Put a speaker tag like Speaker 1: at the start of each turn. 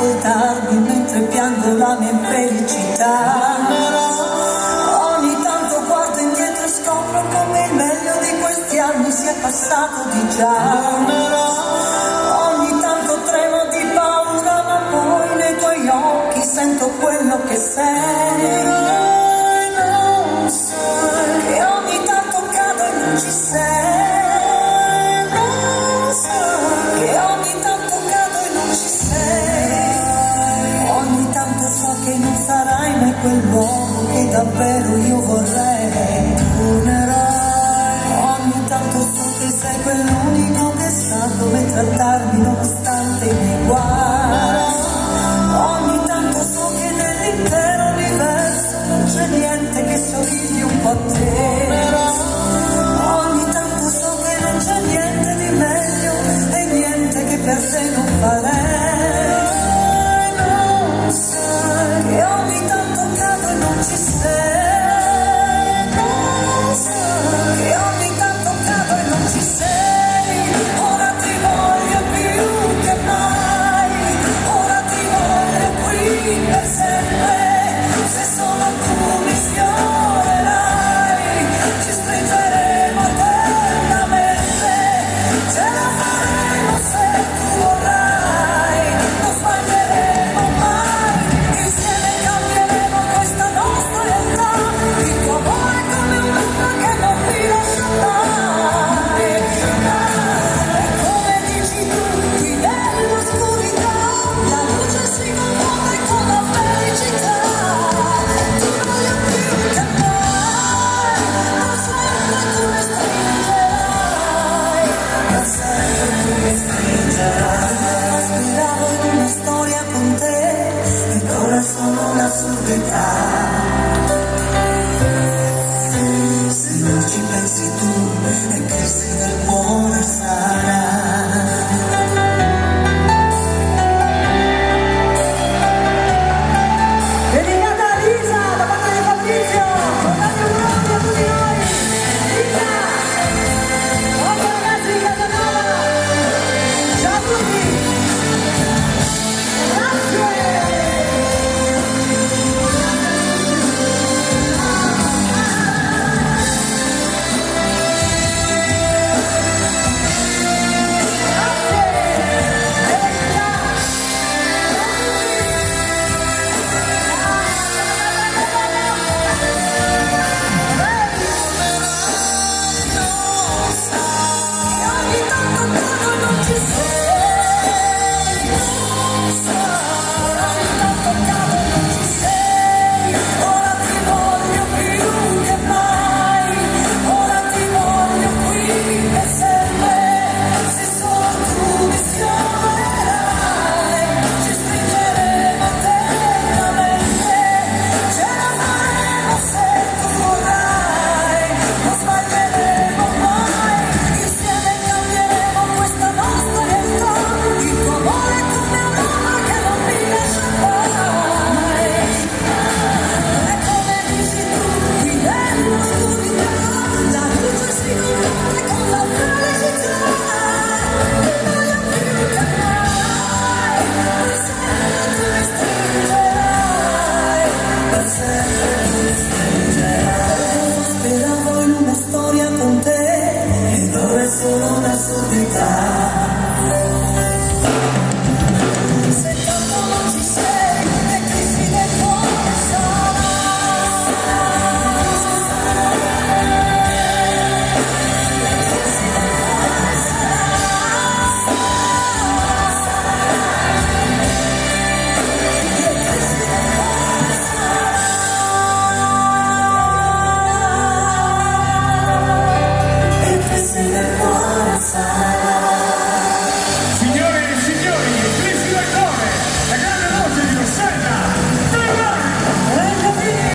Speaker 1: ascoltarmi mentre piango la mia infelicità. Ogni tanto guardo indietro e scopro come il meglio di questi anni sia passato di già. Ogni tanto tremo di paura, ma poi nei tuoi occhi sento quello che sei. Non sai che ogni tanto cado e non ci sei. Non sai che ogni tanto cado e non ci sei. Ogni tanto so che non sarai mai quell'uomo che davvero io vorrei. Tornerai. Ogni tanto so che sei quell'unico che sa come trattarmi nonostante i miei guai. Ogni tanto so che nell'intero universo non c'è niente che somigli un po' a te. Ogni tanto so che non c'è niente di meglio e niente che per te non farei. Non sai che ogni tanto cado e non ci sei. Non sai che ogni tanto cado e non ci sei. Ora ti voglio più che mai. Ora ti voglio qui per sempre. Se solo tu mi sfiorerai, ci stringeremo eternamente. Ce la faremo se tu vorrai, non sbaglieremo mai. Insieme cambieremo questa nostra realtà. Il tuo amore è come un'ombra che non mi lascia mai. E come dici tu, qui nell'oscurità, la luce si confonde con la felicità. Ti voglio più che mai, per sempre tu mi stringerai, per sempre tu mi stringerai. Speravo in una storia con te, ed ora sono un'assurdità. Se non ci pensi tu, è crisi del cuore sarà. Dedicata a Lisa da parte di Fabrizio, con tanti auguri a tutti noi. Lisa, oggi ragazzi di Casanova, ciao a tutti, grazie. Ogni tanto cado e non ci sei. Non sai, ogni tanto cado e non ci sei. Ora ti voglio più che mai. Ora ti voglio qui per sempre. Se solo tu mi sfiorerai, ci stringeremo eternamente. Ce la faremo se tu vorrai, non sbaglieremo mai. Insieme cambieremo questa nostra realtà. Il tuo amore è come un'ombra che non mi lascia mai. E come dici tu, qui nell'oscurità, la luce si confonde con la felicità. Ti voglio più che mai, per sempre tu mi stringerai, per sempre tu mi stringerai. Speravo in una storia con te, ed ora è solo un'assurdità.